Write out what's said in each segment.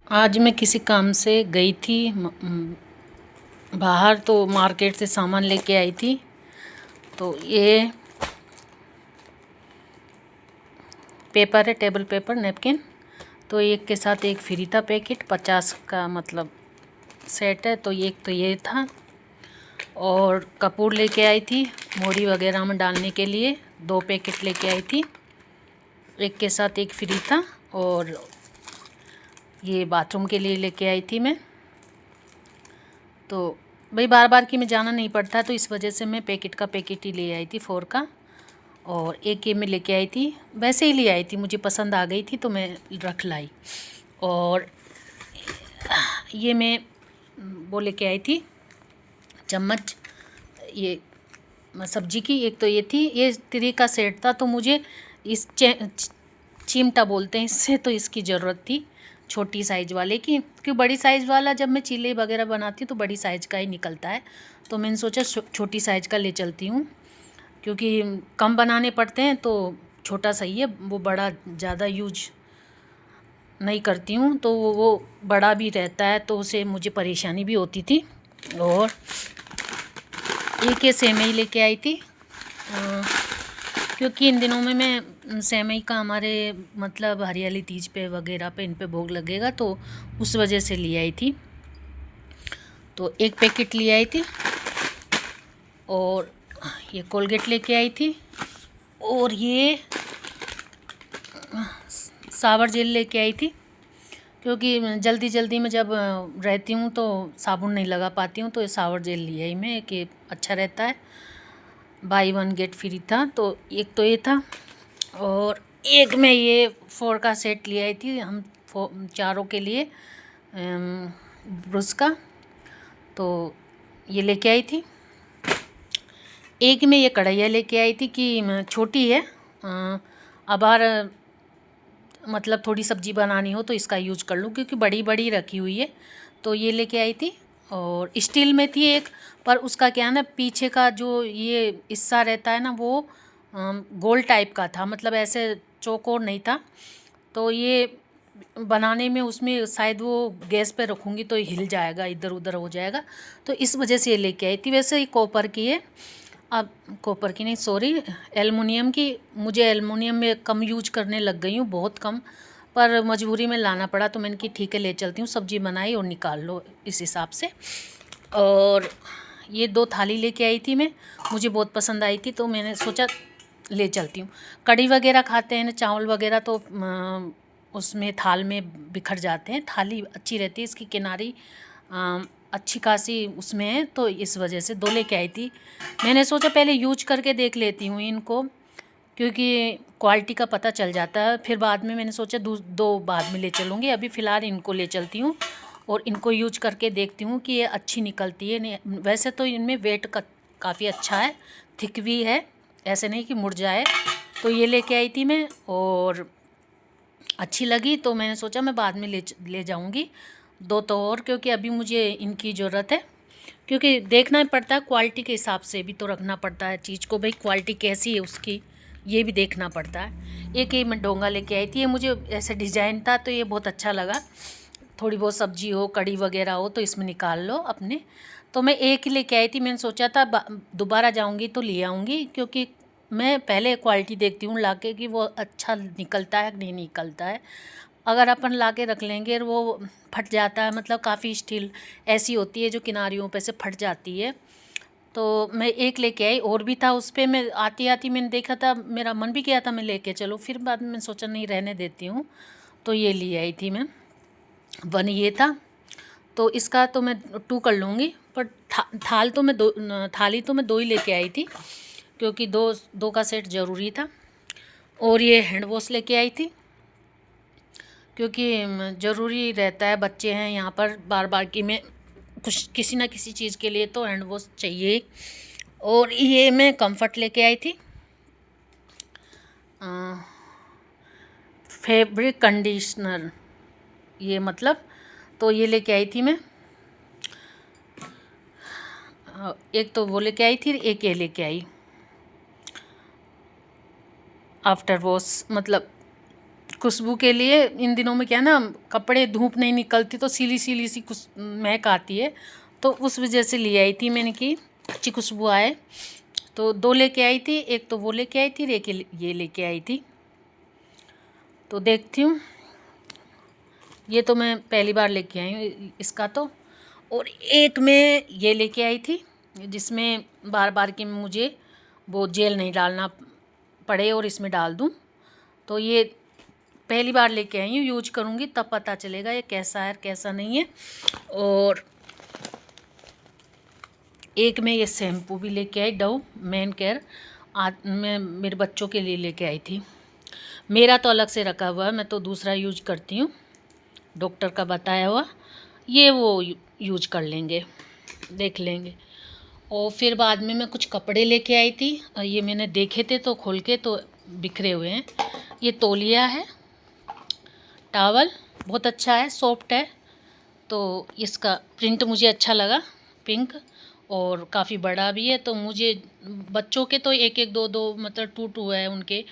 आज मैं किसी काम से गई थी बाहर, तो मार्केट से सामान लेके आई थी। तो ये पेपर है, टेबल पेपर, नैपकिन। तो एक के साथ एक फ्री था पैकेट, 50 का मतलब सेट है। तो एक तो ये था, और कपूर लेके आई थी मोरी वगैरह में डालने के लिए, 2 पैकेट लेके आई थी। एक के साथ एक फ्री था। और ये बाथरूम के लिए लेके आई थी मैं। तो भाई बार बार कि मैं जाना नहीं पड़ता, तो इस वजह से मैं पैकेट का पैकेट ही ले आई थी 4 का। और एक ये मैं लेके आई थी, वैसे ही ले आई थी, मुझे पसंद आ गई थी तो मैं रख लाई। और ये मैं वो लेके आई थी चम्मच, ये सब्जी की। एक तो ये थी, ये 3 का सेट था। तो मुझे इस चिमटा बोलते हैं इससे, तो इसकी ज़रूरत थी छोटी साइज़ वाले की, क्योंकि बड़ी साइज़ वाला जब मैं चीले वगैरह बनाती हूँ तो बड़ी साइज़ का ही निकलता है। तो मैंने सोचा छोटी साइज़ का ले चलती हूँ, क्योंकि कम बनाने पड़ते हैं तो छोटा सही है। वो बड़ा ज़्यादा यूज नहीं करती हूँ, तो वो बड़ा भी रहता है, तो उसे मुझे परेशानी भी होती थी। और एक ये सेवई लेके आई थी, क्योंकि इन दिनों में मैं सेवई का हमारे मतलब हरियाली तीज पे वगैरह पे इन पे भोग लगेगा, तो उस वजह से ले आई थी। तो एक पैकेट ले आई थी। और ये कोलगेट लेके आई थी। और ये सावर जेल लेके आई थी, क्योंकि जल्दी जल्दी में जब रहती हूँ तो साबुन नहीं लगा पाती हूँ, तो ये सावर जेल ले आई मैं, कि अच्छा रहता है, बाई 1 गेट फ्री था। तो एक तो ये था। और एक मैं ये 4 का सेट ले आई थी, हम चारों के लिए ब्रश का। तो ये लेके आई थी। एक में ये कढ़ाइयाँ लेके आई थी कि छोटी है, अबार मतलब थोड़ी सब्जी बनानी हो तो इसका यूज कर लूँ, क्योंकि बड़ी बड़ी रखी हुई है। तो ये लेके आई थी। और स्टील में थी एक, पर उसका क्या है ना, पीछे का जो ये हिस्सा रहता है ना, वो गोल टाइप का था, मतलब ऐसे चौकोर नहीं था। तो ये बनाने में उसमें शायद वो गैस पे रखूँगी तो हिल जाएगा, इधर उधर हो जाएगा, तो इस वजह से ये लेके आई थी। वैसे ये कॉपर की है, अब कॉपर की नहीं, सॉरी, एलुमिनियम की। मुझे एलुमिनियम में कम यूज करने लग गई हूँ, बहुत कम, पर मजबूरी में लाना पड़ा, तो मैंने कि ठीक है ले चलती हूँ, सब्जी बनाई और निकाल लो इस हिसाब से। और ये 2 थाली लेके आई थी मैं, मुझे बहुत पसंद आई थी, तो मैंने सोचा ले चलती हूँ। कढ़ी वगैरह खाते हैं ना, चावल वगैरह, तो उसमें थाल में बिखर जाते हैं। थाली अच्छी रहती है, इसकी किनारी अच्छी खासी उसमें है, तो इस वजह से 2 लेके आई थी। मैंने सोचा पहले यूज करके देख लेती हूँ इनको, क्योंकि क्वालिटी का पता चल जाता है। फिर बाद में मैंने सोचा 2 बाद में ले चलूँगी, अभी फ़िलहाल इनको ले चलती हूँ और इनको यूज करके देखती हूँ कि ये अच्छी निकलती है नहीं। वैसे तो इनमें वेट का काफ़ी अच्छा है, थिक भी है, ऐसे नहीं कि मुड़ जाए। तो ये लेके आई थी मैं, और अच्छी लगी, तो मैंने सोचा मैं बाद में ले जाऊँगी 2 तो और, क्योंकि अभी मुझे इनकी ज़रूरत है। क्योंकि देखना ही पड़ता है, क्वालिटी के हिसाब से भी तो रखना पड़ता है चीज़ को, भाई क्वालिटी कैसी है उसकी, ये भी देखना पड़ता है। एक ये मैं डोंगा लेके आई थी, ये मुझे ऐसे डिज़ाइन था तो ये बहुत अच्छा लगा। थोड़ी बहुत सब्जी हो, कड़ी वगैरह हो, तो इसमें निकाल लो अपने। तो मैं एक ही लेके आई थी, मैंने सोचा था दोबारा जाऊँगी तो ले आऊँगी, क्योंकि मैं पहले क्वालिटी देखती हूँ लाके कि वो अच्छा निकलता है नहीं निकलता है। अगर अपन लाके रख लेंगे और वो फट जाता है, मतलब काफ़ी स्टील ऐसी होती है जो किनारियों पे से फट जाती है। तो मैं एक लेके आई, और भी था उस पे, मैं आती आती मैंने देखा था, मेरा मन भी किया था मैं लेके चलूँ, फिर बाद में सोचा नहीं रहने देती हूँ, तो ये ले आई थी मैं। 1 ये था। तो इसका तो मैं 2 कर लूँगी, पर थाल तो मैं 2 थाली तो मैं 2 ही लेके आई थी, क्योंकि 2 का सेट ज़रूरी था। और ये हैंड वॉश लेके आई थी, क्योंकि ज़रूरी रहता है, बच्चे हैं यहाँ पर बार बार कि मैं कुछ किसी ना किसी चीज़ के लिए तो हैंड वॉश चाहिए। और ये मैं कंफर्ट लेके आई थी, फैब्रिक कंडीशनर, ये मतलब, तो ये लेके आई थी मैं। एक तो वो लेके आई थी, एक ये लेके आई आफ्टर वॉश, मतलब खुशबू के लिए इन दिनों में क्या है ना, कपड़े धूप नहीं निकलती तो सीली सीली सी कुछ महक आती है, तो उस वजह से ले आई थी मैंने कि अच्छी खुशबू आए। तो 2 लेके आई थी, एक तो वो लेके आई थी, एक ये लेके आई थी। तो देखती हूँ, ये तो मैं पहली बार लेके आई हूँ इसका तो। और एक मैं ये लेके आई थी जिसमें बार बार के मुझे वो जेल नहीं डालना पड़े और इसमें डाल दूँ। तो ये पहली बार लेके आई हूँ, यूज करूँगी तब पता चलेगा ये कैसा है कैसा नहीं है। और एक मैं ये शैम्पू भी लेके आई, डव मेन केयर। आज मैं मेरे बच्चों के लिए लेके आई थी, मेरा तो अलग से रखा हुआ है, मैं तो दूसरा यूज करती हूँ डॉक्टर का बताया हुआ, ये वो यूज कर लेंगे, देख लेंगे। और फिर बाद में मैं कुछ कपड़े लेके आई थी, ये मैंने देखे थे तो खोल के तो बिखरे हुए हैं। ये तौलिया है, टॉवल बहुत अच्छा है, सॉफ्ट है। तो इसका प्रिंट मुझे अच्छा लगा, पिंक, और काफ़ी बड़ा भी है। तो मुझे बच्चों के तो एक एक दो दो मतलब टू है उनके,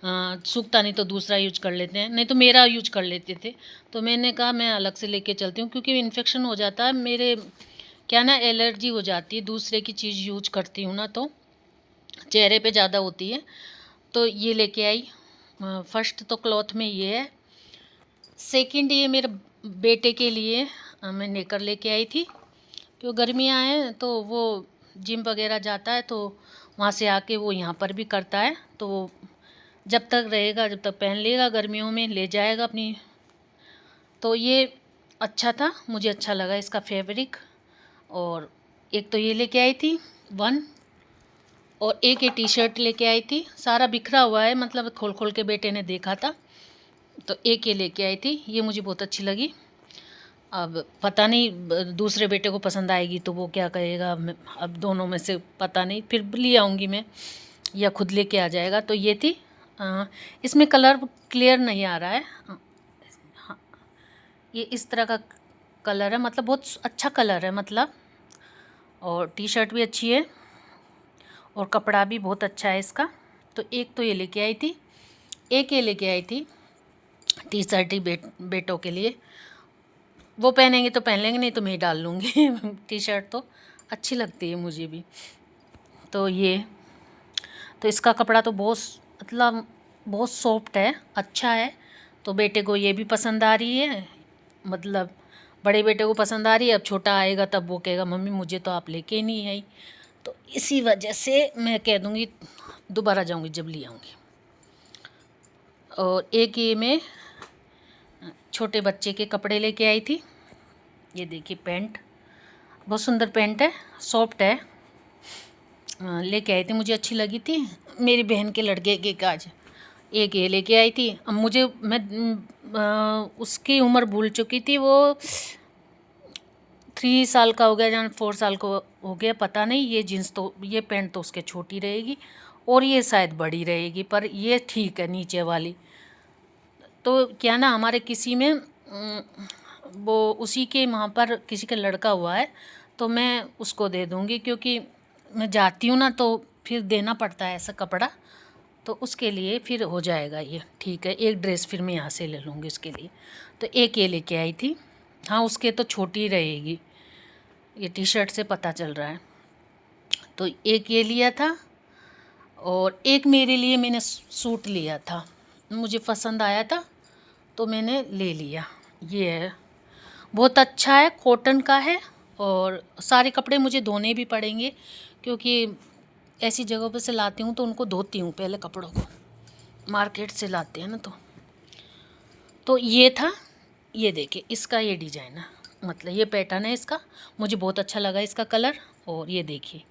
सूखता नहीं तो दूसरा यूज कर लेते हैं, नहीं तो मेरा यूज कर लेते थे। तो मैंने कहा मैं अलग से लेके चलती हूँ क्योंकि इन्फेक्शन हो जाता है मेरे, क्या ना एलर्जी हो जाती है दूसरे की चीज़ यूज करती हूँ ना, तो चेहरे पे ज़्यादा होती है। तो ये लेके आई। फर्स्ट तो क्लॉथ में ये है। सेकंड ये मेरे बेटे के लिए मैं नेकर लेके आई थी, क्यों गर्मियाँ हैं तो वो जिम वगैरह जाता है तो वहाँ से आके वो यहाँ पर भी करता है, तो वो जब तक रहेगा जब तक पहन लेगा, गर्मियों में ले जाएगा अपनी। तो ये अच्छा था, मुझे अच्छा लगा इसका फैब्रिक। और एक तो ये लेके आई थी 1, और एक ये टी शर्ट लेके आई थी, सारा बिखरा हुआ है मतलब खोल खोल के बेटे ने देखा था, तो एक ये लेके आई थी, ये मुझे बहुत अच्छी लगी। अब पता नहीं दूसरे बेटे को पसंद आएगी तो वो क्या कहेगा, अब दोनों में से पता नहीं, फिर ले आऊँगी मैं या खुद लेके आ जाएगा। तो ये थी। इसमें कलर क्लियर नहीं आ रहा है, हाँ ये इस तरह का कलर है, मतलब बहुत अच्छा कलर है मतलब। और टी शर्ट भी अच्छी है और कपड़ा भी बहुत अच्छा है इसका। तो एक तो ये लेके आई थी, एक ये लेके आई थी टी शर्ट ही बेटों के लिए, वो पहनेंगे तो पहन लेंगे, नहीं तो मैं ही डाल लूँगी टी शर्ट तो अच्छी लगती है मुझे भी। तो ये तो इसका कपड़ा तो बहुत मतलब बहुत सॉफ्ट है, अच्छा है। तो बेटे को ये भी पसंद आ रही है, मतलब बड़े बेटे को पसंद आ रही है। अब छोटा आएगा तब वो कहेगा मम्मी मुझे तो आप लेके ही नहीं आई, तो इसी वजह से मैं कह दूँगी दोबारा जाऊँगी जब ले आऊँगी। और एक ये मैं छोटे बच्चे के कपड़े लेके आई थी, ये देखिए पैंट, बहुत सुंदर पैंट है, सॉफ्ट है, लेके आई थी, मुझे अच्छी लगी थी। मेरी बहन के लड़के के काज एक ये लेके आई थी। अब मुझे मैं उसकी उम्र भूल चुकी थी, वो 3 साल का हो गया या 4 साल को हो गया पता नहीं। ये जीन्स तो ये पैंट तो उसके छोटी रहेगी और ये शायद बड़ी रहेगी, पर ये ठीक है नीचे वाली। तो क्या ना हमारे किसी में वो उसी के वहाँ पर किसी का लड़का हुआ है, तो मैं उसको दे दूँगी क्योंकि मैं जाती हूँ ना तो फिर देना पड़ता है ऐसा कपड़ा, तो उसके लिए फिर हो जाएगा ये ठीक है। एक ड्रेस फिर मैं यहाँ से ले लूँगी उसके लिए। तो एक ये लेके आई थी, हाँ उसके तो छोटी रहेगी, ये टी शर्ट से पता चल रहा है। तो एक ये लिया था और एक मेरे लिए मैंने सूट लिया था, मुझे पसंद आया था तो मैंने ले लिया। ये है, बहुत अच्छा है, कॉटन का है। और सारे कपड़े मुझे धोने भी पड़ेंगे क्योंकि ऐसी जगहों पर से लाती हूँ तो उनको धोती हूँ पहले कपड़ों को, मार्केट से लाते हैं ना। तो ये था, ये देखिए इसका ये डिज़ाइन है, मतलब ये पैटर्न है इसका, मुझे बहुत अच्छा लगा इसका कलर। और ये देखिए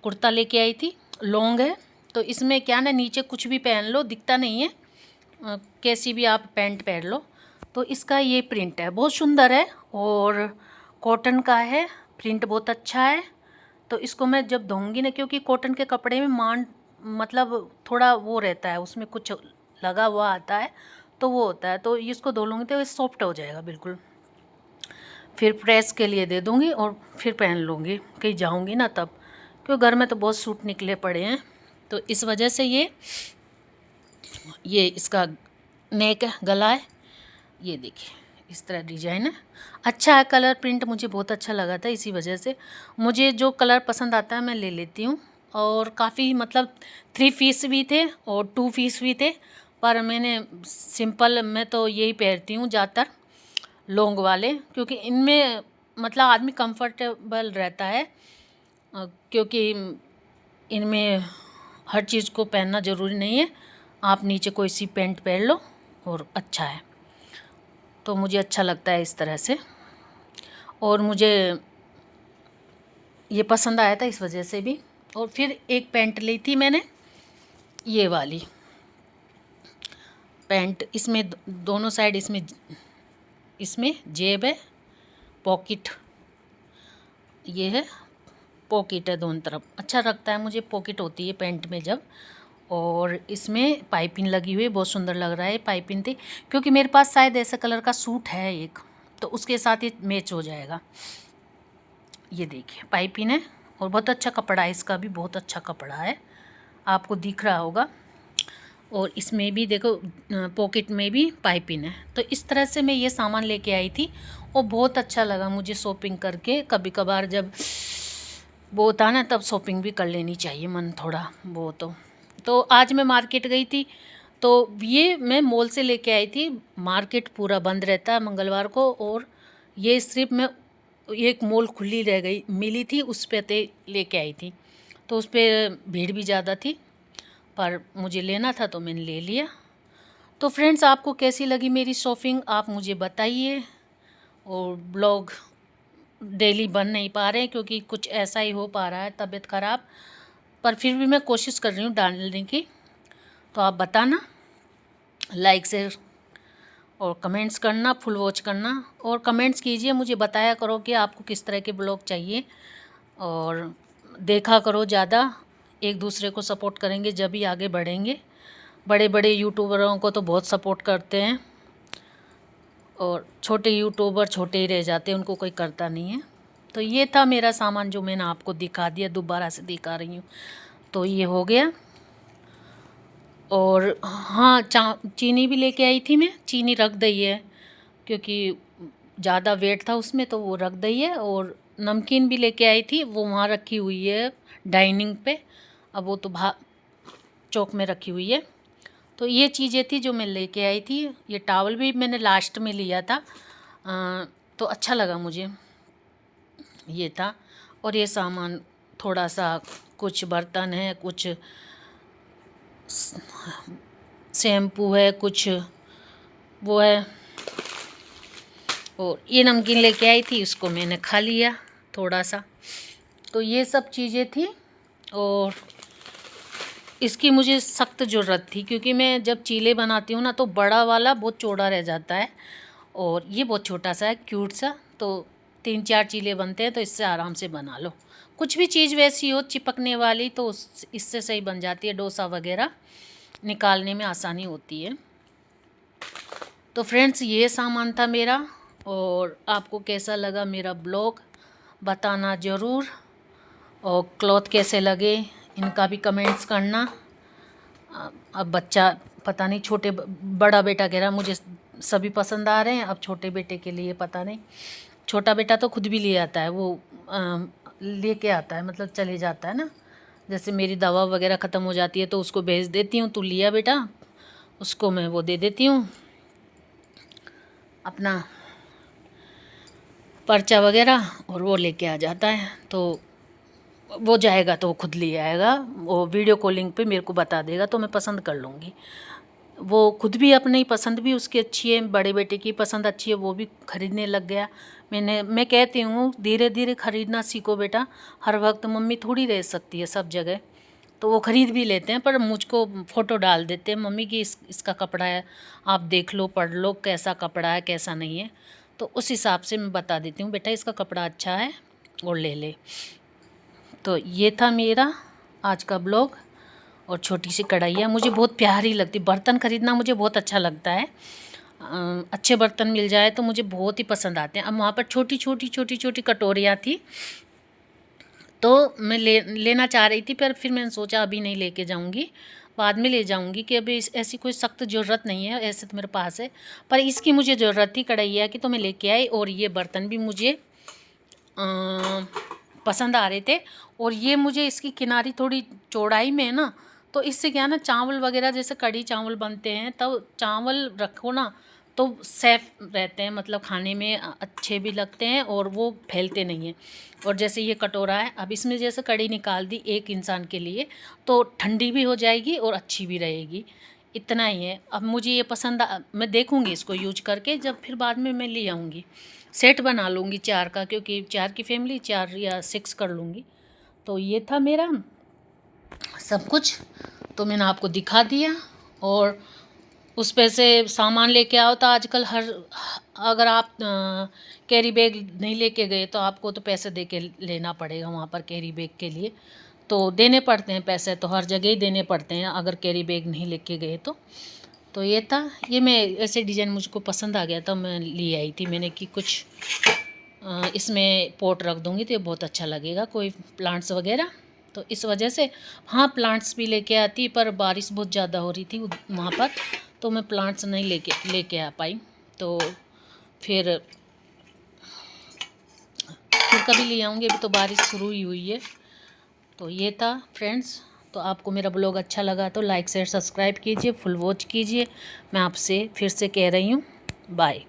कुर्ता लेके आई थी, लॉन्ग है, तो इसमें क्या ना नीचे कुछ भी पहन लो दिखता नहीं है, कैसी भी आप पैंट पहन लो। तो इसका ये प्रिंट है, बहुत सुंदर है और कॉटन का है, प्रिंट बहुत अच्छा है। तो इसको मैं जब धोऊंगी ना, क्योंकि कॉटन के कपड़े में मतलब थोड़ा वो रहता है, उसमें कुछ लगा हुआ आता है तो वो होता है, तो इसको धो लूँगी तो ये सॉफ्ट हो जाएगा बिल्कुल। फिर प्रेस के लिए दे दूँगी और फिर पहन लूँगी कहीं जाऊँगी ना तब, क्योंकि घर में तो बहुत सूट निकले पड़े हैं। तो इस वजह से ये इसका नेक है, गला है, ये देखिए इस तरह डिजाइन है। अच्छा है, कलर प्रिंट मुझे बहुत अच्छा लगा था, इसी वजह से मुझे जो कलर पसंद आता है मैं ले लेती हूँ। और काफ़ी मतलब 3 पीस भी थे और 2 पीस भी थे, पर मैंने सिंपल में तो यही पहनती हूँ ज़्यादातर, लॉन्ग वाले, क्योंकि इनमें मतलब आदमी कंफर्टेबल रहता है, क्योंकि इनमें हर चीज़ को पहनना ज़रूरी नहीं है, आप नीचे कोई सी पैंट पहन लो और अच्छा है। तो मुझे अच्छा लगता है इस तरह से, और मुझे ये पसंद आया था इस वजह से भी। और फिर एक पैंट ली थी मैंने, ये वाली पैंट, इसमें दोनों साइड इसमें जेब है, पॉकेट, ये है पॉकेट है दोनों तरफ, अच्छा लगता है मुझे, पॉकेट होती है पैंट में जब। और इसमें पाइपिंग लगी हुई है, बहुत सुंदर लग रहा है पाइपिंग थी, क्योंकि मेरे पास शायद ऐसा कलर का सूट है एक, तो उसके साथ ये मैच हो जाएगा। ये देखिए पाइपिंग है, और बहुत अच्छा कपड़ा है, इसका भी बहुत अच्छा कपड़ा है, आपको दिख रहा होगा। और इसमें भी देखो पॉकेट में भी पाइपिंग है। तो इस तरह से मैं ये सामान लेके आई थी, और बहुत अच्छा लगा मुझे शॉपिंग करके। कभी कभार जब वो होता है ना, तब शॉपिंग भी कर लेनी चाहिए, मन थोड़ा वो तो आज मैं मार्केट गई थी, तो ये मैं मॉल से लेके आई थी, मार्केट पूरा बंद रहता है मंगलवार को, और ये सिर्फ मैं एक मॉल खुली रह गई मिली थी, उस पे लेके आई थी, तो उस पर भीड़ भी ज़्यादा थी, पर मुझे लेना था तो मैंने ले लिया। तो फ्रेंड्स, आपको कैसी लगी मेरी शॉपिंग आप मुझे बताइए। और ब्लॉग डेली बन नहीं पा रहे हैं, क्योंकि कुछ ऐसा ही हो पा रहा है, तबीयत ख़राब, पर फिर भी मैं कोशिश कर रही हूँ डालने की। तो आप बताना, लाइक शेयर और कमेंट्स करना, फुल वॉच करना, और कमेंट्स कीजिए, मुझे बताया करो कि आपको किस तरह के ब्लॉग चाहिए, और देखा करो ज़्यादा, एक दूसरे को सपोर्ट करेंगे जब भी आगे बढ़ेंगे। बड़े बड़े यूट्यूबरों को तो बहुत सपोर्ट करते हैं, और छोटे यूट्यूबर छोटे ही रह जाते हैं, उनको कोई करता नहीं है। तो ये था मेरा सामान जो मैंने आपको दिखा दिया, दोबारा से दिखा रही हूँ। तो ये हो गया। और हाँ, चीनी भी लेके आई थी मैं, चीनी रख दी है, क्योंकि ज़्यादा वेट था उसमें, तो वो रख दी है। और नमकीन भी लेके आई थी, वो वहाँ रखी हुई है डाइनिंग पे, अब वो तो चौक में रखी हुई है। तो ये चीज़ें थी जो मैं लेके आई थी। ये टॉवल भी मैंने लास्ट में लिया था, तो अच्छा लगा मुझे, ये था। और ये सामान थोड़ा सा, कुछ बर्तन है, कुछ शैम्पू है, कुछ वो है। और ये नमकीन लेके आई थी, उसको मैंने खा लिया थोड़ा सा। तो ये सब चीज़ें थी, और इसकी मुझे सख्त ज़रूरत थी, क्योंकि मैं जब चीले बनाती हूँ ना, तो बड़ा वाला बहुत चौड़ा रह जाता है, और ये बहुत छोटा सा है, क्यूट सा। तो 3-4 चीले बनते हैं, तो इससे आराम से बना लो। कुछ भी चीज़ वैसी हो चिपकने वाली, तो इससे सही बन जाती है, डोसा वगैरह निकालने में आसानी होती है। तो फ्रेंड्स, ये सामान था मेरा, और आपको कैसा लगा मेरा ब्लॉग बताना ज़रूर, और क्लॉथ कैसे लगे इनका भी कमेंट्स करना। अब बच्चा पता नहीं, बड़ा बेटा कह रहा मुझे सभी पसंद आ रहे हैं, अब छोटे बेटे के लिए पता नहीं। छोटा बेटा तो खुद भी ले आता है, वो लेके आता है, मतलब चले जाता है ना, जैसे मेरी दवा वगैरह ख़त्म हो जाती है तो उसको भेज देती हूँ, तू लिया बेटा, उसको मैं वो दे देती हूँ अपना पर्चा वगैरह, और वो लेके आ जाता है। तो वो जाएगा तो वो खुद ले आएगा, वो वीडियो कॉलिंग पे मेरे को बता देगा, तो मैं पसंद कर लूँगी। वो खुद भी अपनी पसंद भी उसकी अच्छी है, बड़े बेटे की पसंद अच्छी है, वो भी ख़रीदने लग गया। मैं कहती हूँ धीरे धीरे ख़रीदना सीखो बेटा, हर वक्त मम्मी थोड़ी रह सकती है सब जगह। तो वो ख़रीद भी लेते हैं, पर मुझको फ़ोटो डाल देते हैं, मम्मी की इसका कपड़ा है, आप देख लो, पढ़ लो कैसा कपड़ा है कैसा नहीं है। तो उस हिसाब से मैं बता देती हूँ, बेटा इसका कपड़ा अच्छा है और ले ले। तो ये था मेरा आज का ब्लॉग। और छोटी सी कढ़ाइयाँ मुझे बहुत प्यारी लगती, बर्तन ख़रीदना मुझे बहुत अच्छा लगता है। अच्छे बर्तन मिल जाए तो मुझे बहुत ही पसंद आते हैं। अब वहाँ पर छोटी छोटी कटोरियाँ थी, तो मैं लेना चाह रही थी, पर फिर मैंने सोचा अभी नहीं लेके जाऊंगी, बाद में ले जाऊंगी, कि अभी ऐसी कोई सख्त ज़रूरत नहीं है, ऐसे तो मेरे पास है, पर इसकी मुझे ज़रूरत थी कढ़ैया की, तो मैं लेके आई। और ये बर्तन भी मुझे पसंद आ रहे थे, और ये मुझे इसकी किनारी थोड़ी चौड़ाई में है ना, तो इससे क्या है ना, चावल वगैरह जैसे कढ़ी चावल बनते हैं तब चावल रखो ना तो सेफ रहते हैं, मतलब खाने में अच्छे भी लगते हैं और वो फैलते नहीं हैं। और जैसे ये कटोरा है, अब इसमें जैसे कढ़ी निकाल दी एक इंसान के लिए, तो ठंडी भी हो जाएगी और अच्छी भी रहेगी। इतना ही है। अब मुझे ये पसंद मैं देखूँगी इसको यूज करके, जब फिर बाद में मैं ले आऊँगी, सेट बना लूँगी 4 का, क्योंकि 4 की फैमिली 4 या 6 कर लूँगी। तो ये था मेरा सब कुछ, तो मैंने आपको दिखा दिया। और उस पे से सामान लेके आओ तो आजकल अगर आप कैरी बैग नहीं लेके गए तो आपको तो पैसे दे के लेना पड़ेगा वहाँ पर, कैरी बैग के लिए तो देने पड़ते हैं पैसे, तो हर जगह ही देने पड़ते हैं अगर कैरी बैग नहीं लेके गए तो ये था। ये मैं ऐसे डिज़ाइन मुझको पसंद आ गया तो मैं ले आई थी मैंने, कि कुछ इसमें पॉट रख दूँगी तो ये बहुत अच्छा लगेगा, कोई प्लांट्स वगैरह, तो इस वजह से। हाँ, प्लांट्स भी लेके आती, पर बारिश बहुत ज़्यादा हो रही थी वहाँ पर, तो मैं प्लांट्स नहीं लेके आ पाई। तो फिर कभी ले आऊँगी, अभी तो बारिश शुरू ही हुई है। तो ये था फ्रेंड्स। तो आपको मेरा ब्लॉग अच्छा लगा तो लाइक शेयर सब्सक्राइब कीजिए, फुल वॉच कीजिए। मैं आपसे फिर से कह रही हूँ, बाय।